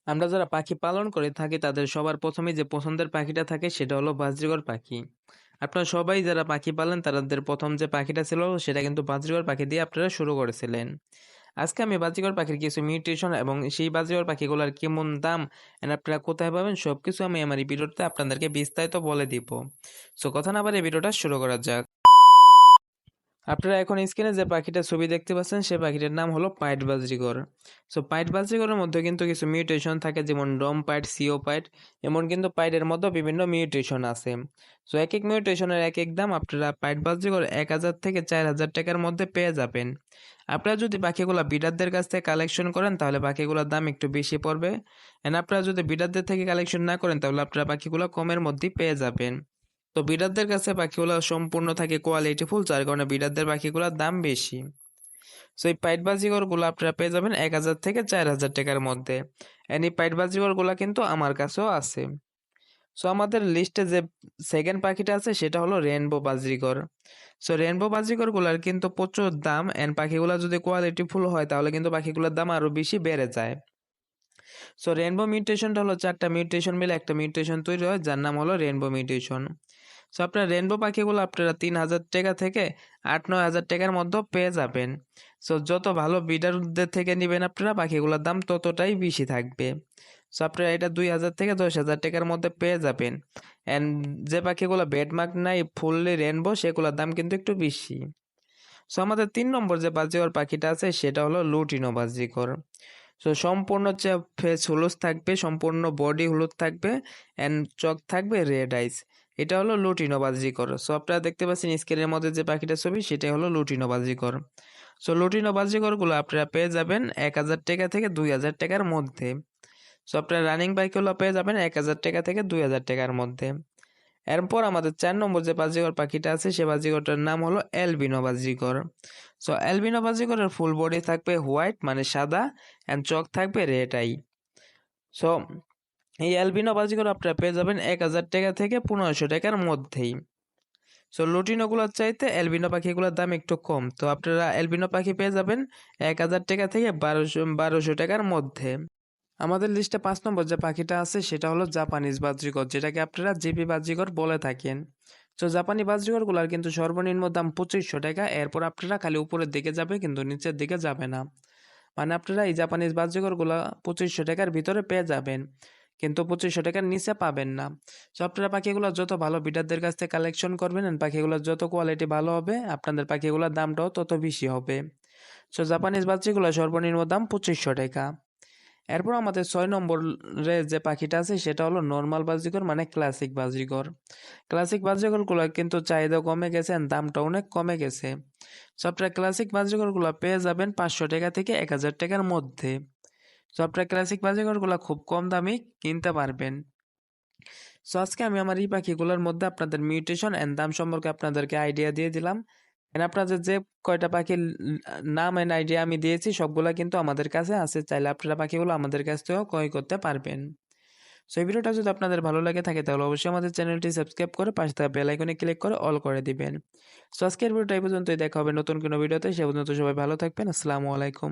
আমরা যারা পাখি পালন করে থাকি তাদের সবার প্রথমেই যে পছন্দের পাখিটা থাকে সেটা হলো বাজরিগর পাখি। আপনারা সবাই যারা পাখি পালেন তাদের প্রথম যে পাখিটা ছিল সেটা কিন্তু বাজরিগর পাখি দিয়ে আপনারা শুরু করেছিলেন। আজকে আমি বাজরিগর পাখির কিছু মিউটেশন এবং সেই বাজরিগর পাখিগুলোর কেমন দাম এন্ড আপনারা কোথায় পাবেন সবকিছু আমি আমার এই ভিডিওতে আপনাদেরকে বিস্তারিত বলে দিব। সো কথা না বাড়িয়ে ভিডিওটা শুরু করা যাক। আপনারা এখন স্ক্রিনে যে পাখিটার ছবি দেখতে পাচ্ছেন সে পাখিটার নাম হলো পাইট বাজরিগর। সো পাইট বাজরিগরের মধ্যে কিন্তু কিছু মিউটেশন থাকে, যেমন ডম পাইট, সিও পাইট, এমন কিন্তু পাইটের মধ্যে বিভিন্ন মিউটেশন আছে। সো এক এক মিউটেশনের এক এক দাম। আপনারা পাইট বাজরিগর 1000 থেকে 4000 টাকার মধ্যে পেয়ে যাবেন। আপনারা যদি পাখিগুলা বিডারদের কাছ থেকে কালেকশন করেন তাহলে পাখিগুলোর দাম একটু বেশি পড়বে, এন্ড আপনারা যদি বিডারদের থেকে কালেকশন না করেন তাহলে আপনারা পাখিগুলো কমের মধ্যেই পেয়ে যাবেন। তো বিড়ালদের কাছে পাখিগুলো সম্পূর্ণ থাকে কোয়ালিটিফুল, যার কারণে বিড়ালদের পাখিগুলোর দাম বেশি। সো এই পাইট বাজিগর গুলো আপনারা পেয়ে যাবেন 1000 থেকে 4000 টাকার মধ্যে। এই পাইট বাজিগর গুলা কিন্তু আমার কাছেও আছে। সো আমাদের লিস্টে যে সেকেন্ড পাখিটা আছে সেটা হলো রেনবো বাজরিগর। সো রেনবো বাজরিগর গুলার কিন্তু প্রচুর দাম, এন্ড পাখিগুলা যদি কোয়ালিটিফুল হয় তাহলে কিন্তু পাখিগুলোর দাম আরো বেশি বেড়ে যায়। সো রেনবো মিউটেশনটা হলো 4টা মিউটেশন মিলে একটা মিউটেশন তৈরি হয় যার নাম হলো রেনবো মিউটেশন। সো আপনার রেনবো পাখিগুলো আপনারা 3000 টাকা থেকে 8-9 হাজার টাকার মধ্যে পেয়ে যাবেন। সো যত ভালো বিডারদের থেকে নেবেন আপনারা পাখিগুলোর দাম ততটাই বেশি থাকবে। সো আপনারা এটা 2000 থেকে 10,000 টাকার মধ্যে পেয়ে যাবেন। অ্যান্ড যে পাখিগুলো বেডমার্ক নাই ফুললি রেনবো সেগুলোর দাম কিন্তু একটু বেশি। সো আমাদের 3 নম্বর যে বাজিকর পাখিটা আছে সেটা হলো লুটিনো বাজিকর। সো সম্পূর্ণ হচ্ছে ফেস হলুদ থাকবে, সম্পূর্ণ বডি হলুদ থাকবে, অ্যান্ড চোখ থাকবে রেড আইস। এটা হলো লুটিনো বাজিকর। সো আপনারা দেখতে পাচ্ছেন স্ক্রিনের মধ্যে যে পাখিটা ছবি সেটাই হলো লুটিনো বাজিকর। সো লুটিনো বাজিকরগুলো আপনারা পেয়ে যাবেন 1000 টাকা থেকে 2000 টাকার মধ্যে। সো আপনারা রানিং পাখিগুলো পেয়ে যাবেন 1000 টাকা থেকে 2000 টাকার মধ্যে। এরপর আমাদের 4 নম্বর যে বাজিকর পাখিটা আছে সে বাজিকরটার নাম হলো অ্যালবিনো বাজিকর। সো অ্যালবিনো বাজিকরের ফুল বডি থাকবে হোয়াইট মানে সাদা, অ্যান্ড চোখ থাকবে রেড আই। সো এই অ্যালবিনো বাজিকর আপনারা পেয়ে যাবেন 1000 টাকা থেকে 1500 টাকার মধ্যেই। সো লুটিনোগুলোর চাইতে অ্যালবিনো পাখিগুলোর দাম একটু কম। তো আপনারা অ্যালবিনো পাখি পেয়ে যাবেন 1000 টাকা থেকে 1200 টাকার মধ্যে। আমাদের লিস্টে 5 নম্বর যে পাখিটা আছে সেটা হলো জাপানিজ বাজরিগর, যেটাকে আপনারা জিপি বাজরিগর বলে থাকেন। তো জাপানি বাজরিগরগুলোর কিন্তু সর্বনিম্ন দাম 2500 টাকা। এরপর আপনারা খালি উপরের দিকে যাবে কিন্তু নিচের দিকে যাবে না। মানে আপনারা এই জাপানিজ বাজরিগরগুলো 2500 টাকার ভিতরে পেয়ে যাবেন, কিন্তু 2500 টাকার নিচে পাবেন না। তো আপনারা পাখিগুলো যত ভালো বিডারদের কাছ থেকে কালেকশন করবেন, and পাখিগুলোর যত কোয়ালিটি ভালো হবে আপনাদের পাখিগুলোর দামটাও তত বেশি হবে। সো জাপানিজ বাজরিগুলো সর্বনিম্ন দাম 2500 টাকা। এরপর আমাদের 6 নম্বরে যে পাখিটা আছে সেটা হলো নর্মাল বাজিকর মানে ক্লাসিক বাজিকর। ক্লাসিক বাজিকরগুলো কিন্তু চাহিদা কমে গেছে and দামটা অনেক কমে গেছে। সো আপনারা ক্লাসিক বাজিকরগুলো পেয়ে যাবেন 500 টাকা থেকে 1000 টাকার মধ্যে। সো আপনারা ক্লাসিক বাজিকরগুলো খুব কম দামে কিনতে পারবেন। সো আজকে আমি আমার এই পাখিগুলোর মধ্যে আপনাদের মিউটেশন এন্ড দাম সম্পর্কে আপনাদেরকে আইডিয়া দিয়ে দিলাম। এন্ড আপনাদের যে কয়টা পাখির নাম এন্ড আইডিয়া আমি দিয়েছি সবগুলা কিন্তু আমাদের কাছে আছে, চাইলে আপনারা পাখিগুলো আমাদের কাছ থেকেও ক্রয় করতে পারবেন। সো এই ভিডিওটা যদি আপনাদের ভালো লাগে থাকে তাহলে অবশ্যই আমাদের চ্যানেলটি সাবস্ক্রাইব করে পাশে থাকা বেল আইকনে ক্লিক করে অল করে দিবেন। সো আজকের ভিডিওটা এই পর্যন্তই, দেখা হবে নতুন কোনো ভিডিওতে। সে পর্যন্ত সবাই ভালো থাকবেন। আসসালামু আলাইকুম।